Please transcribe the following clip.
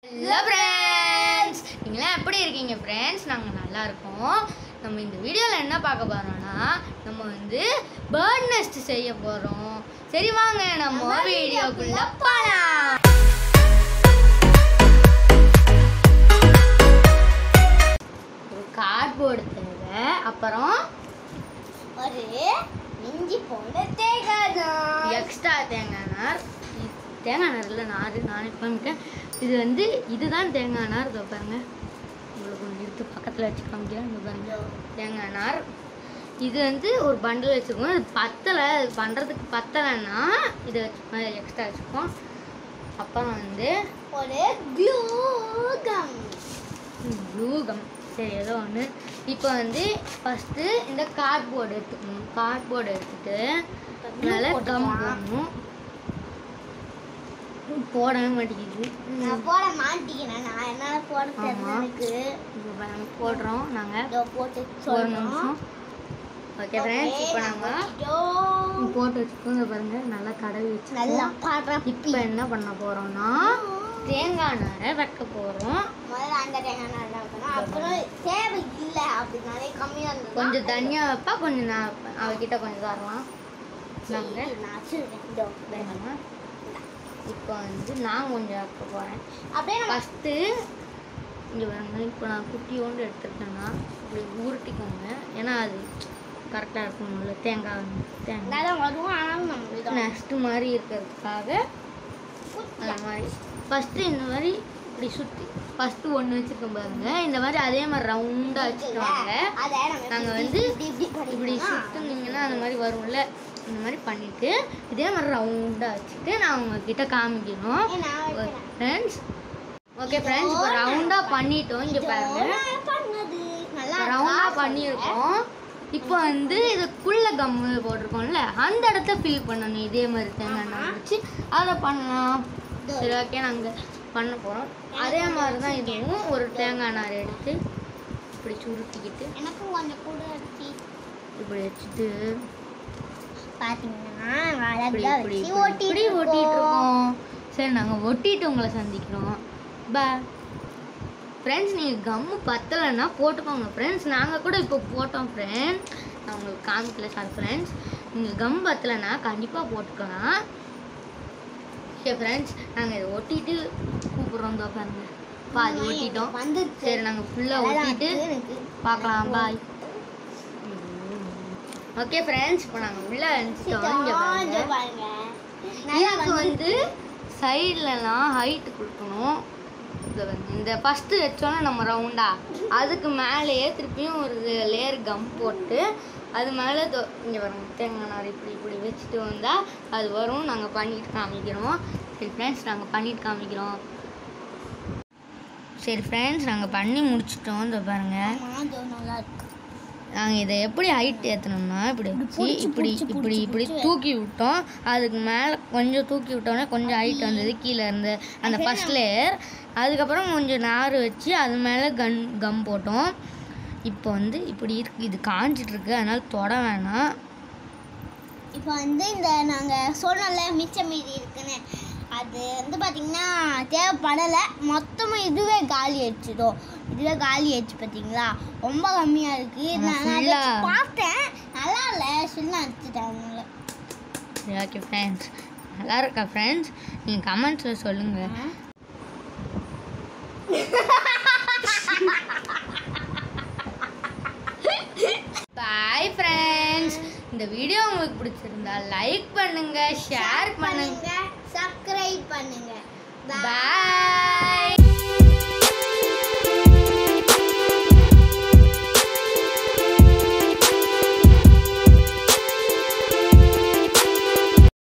Hello friends, நீங்களாம் எப்படி இருக்கீங்க ஃப்ரெண்ட்ஸ்? நாங்கள் நல்லா இருக்கோம். நம்ம இந்த வீடியோவில் என்ன பார்க்க போகிறோம்னா, நம்ம வந்து பேர்ட் நெஸ்ட் செய்ய போகிறோம். சரி வாங்க நம்ம வீடியோக்குள்ள போகலாம். ஒரு கார்ட்போர்டு தேவை, அப்புறம் ஒரு இஞ்சி போன்ற தேங்காய் நார், எக்ஸ்ட்ரா தேங்காய் நார். தேங்காய் நார் இல்லை, நானே பண்ணிட்டேன். இது வந்து இதுதான் தேங்காய் நார். இதோ பாருங்க, உங்களுக்கு கொஞ்சம் எடுத்து பக்கத்தில் வச்சு காமிக்கிறேன். இது பாருங்க தேங்காய் நார். இது வந்து ஒரு பண்டில் வச்சுருக்கோம். இது பத்தலை, இது பண்ணுறதுக்கு பத்தலைன்னா இதை வச்சு எக்ஸ்ட்ரா வச்சுருக்கோம். அப்புறம் வந்து ஒரு க்ளூகம். சரி, ஏதோ ஒன்று. இப்போ வந்து ஃபஸ்ட்டு இந்த கார்ட்போர்டு எடுத்துக்கணும். கார்ட்போர்டு எடுத்துட்டு மேலே கம் போடணும். போடவே மாட்டேங்குது. நான் போட மாட்டேங்கிறேன். நான் என்னால போட தெரியல எனக்கு. போடுறோம் நாங்கள் போட்டு ஒரு சொல்றோம். நிமிஷம். ஓகே ஃப்ரெண்ட்ஸ், இப்போ நம்ம போட்டு வச்சுக்கோங்க. பாருங்க நல்லா தடவி வச்சு நல்லா பாடுற. இப்போ என்ன பண்ண போகிறோம்னா தேங்காய் நாரை வைக்க போகிறோம். முதல்ல அந்த தேங்காய் நார் வைக்கணும். அப்புறம் தேவை இல்லை அப்படின்னாலே கம்மியாக இருந்தது. கொஞ்சம் தனியாக வைப்பா, கொஞ்சம் நான் வைப்பேன். அவகிட்ட கொஞ்சம் தரலாம் நாங்கள். நான் வச்சுருக்கேன். இப்போ வந்து நான் கொஞ்சம் வைக்க போகிறேன். அப்படியே ஃபஸ்ட்டு இங்கே பாருங்க. இப்போ நான் குட்டியோண்டு எடுத்துருக்கேன்னா இப்படி உருட்டிக்கோங்க. ஏன்னா அது கரெக்டாக இருக்கணும்ல. தேங்காய் நல்லா வரும். ஆனாலும் நம்ம நெக்ஸ்ட்டு மாதிரி இருக்கிறதுக்காக அந்த மாதிரி ஃபஸ்ட்டு இந்த மாதிரி இப்படி சுற்றி ஃபஸ்ட்டு ஒன்று வச்சுருக்கோம் பாருங்க. இந்த மாதிரி அதே மாதிரி ரவுண்டாக வச்சுருவாங்க. நாங்கள் வந்து இப்படி சுற்றுனீங்கன்னா அந்த மாதிரி வரும்ல, இந்த மாதிரி பண்ணிவிட்டு இதே மாதிரி ரவுண்டாக வச்சுட்டு நான் உங்ககிட்ட காமிக்கணும் ஃப்ரெண்ட்ஸ். ஓகே ஃப்ரெண்ட்ஸ், இப்போ ரவுண்டாக பண்ணிட்டோம். இங்கே பாருங்க, ரவுண்டாக பண்ணியிருக்கோம். இப்போ வந்து இதுக்குள்ளே கம்மு போட்டிருக்கோம்ல, அந்த இடத்த ஃபில் பண்ணணும். இதே மாதிரி தேங்காய் நார் வச்சு அதை பண்ணலாம். சரி, ஓகே, நாங்கள் பண்ண போகிறோம். அதே மாதிரி தான் இதுவும் ஒரு தேங்காய் நார் எடுத்து இப்படி சுருட்டிக்கிட்டு எனக்கும் கொஞ்சம் கூட இருக்கு. இப்படி வச்சுட்டு பார்த்தீங்கன்னா இப்படி ஒட்டிட்டு இருக்கோம். சரி, நாங்கள் ஒட்டிட்டு உங்களை சந்திக்கிறோம். Bye friends. நீங்கள் கம்மு பத்தலைன்னா போட்டுக்கோங்க ஃப்ரெண்ட்ஸ். நாங்கள் கூட இப்போ போட்டோம் ஃப்ரெண்ட்ஸ். நான் உங்களுக்கு காமிக்கல. சார் ஃப்ரெண்ட்ஸ், நீங்கள் கம் பத்தலைன்னா கண்டிப்பாக போட்டுக்கலாம். ஓகே ஃப்ரெண்ட்ஸ், நாங்கள் இதை ஒட்டிட்டு கூப்பிட்றோம். தான் பாருங்க, பாதி ஒட்டிட்டோம். சரி, நாங்கள் ஃபுல்லாக ஒட்டிட்டு பார்க்கலாம். பாய். ஓகே ஃப்ரெண்ட்ஸ், இப்போ நாங்கள் உள்ளே அனுப்பிச்சிட்டோம். இங்கே பாருங்க, இதுக்கு வந்து சைட்லலாம் ஹைட்டு கொடுக்கணும். இந்த ஃபஸ்ட்டு வச்சோன்னா நம்ம ரவுண்டாக அதுக்கு மேலேயே திருப்பியும் ஒரு லேயர் கம் போட்டு அது மேலே இங்கே வரும் தேங்காய் நார் இப்படி இப்படி வச்சுட்டு வந்தால் அது வரும். நாங்கள் பண்ணிட்டு காமிக்கிறோம். சரி ஃப்ரெண்ட்ஸ், நாங்கள் பண்ணிட்டு காமிக்கிறோம். சரி ஃப்ரெண்ட்ஸ், நாங்கள் பண்ணி முடிச்சிட்டோம். இந்த பாருங்கள், நல்லா இருக்கு. நாங்கள் இதை எப்படி ஹைட் ஏற்றணும்னா இப்படி வச்சு இப்படி இப்படி இப்படி தூக்கி விட்டோம். அதுக்கு மேலே கொஞ்சம் தூக்கி விட்டோன்னே கொஞ்சம் ஹைட் வந்தது கீழே இருந்து அந்த ஃபஸ்ட் லேயர். அதுக்கப்புறம் கொஞ்சம் நார் வச்சு அது மேலே கம் போட்டோம். இப்போ வந்து இப்படி இருக்கு, இது காஞ்சிட்ருக்கு, அதனால் தொட வேணாம். இப்போ வந்து இந்த நாங்கள் சொன்னல மிச்சம் மீதி இருக்குன்னு அது வந்து பார்த்திங்கன்னா தேவைப்படலை. மொத்தமாக இதுவே காலி ஆயிடுச்சுதோ. இதுவே காலி ஆயிடுச்சு பார்த்தீங்களா, ரொம்ப கம்மியாக இருக்குது. நான் பார்த்தேன், நல்லா இல்லை, சின்ன அடிச்சுட்டாங்க. ஓகே ஃப்ரெண்ட்ஸ், நல்லா இருக்கா ஃப்ரெண்ட்ஸ்? நீங்கள் கமெண்ட்ஸில் சொல்லுங்கள். Bye friends. இந்த வீடியோ உங்களுக்கு பிடிச்சிருந்தா லைக் பண்ணுங்க, ஷேர் பண்ணுங்க, சப்ஸ்கிரைப் பண்ணுங்க. பாய்.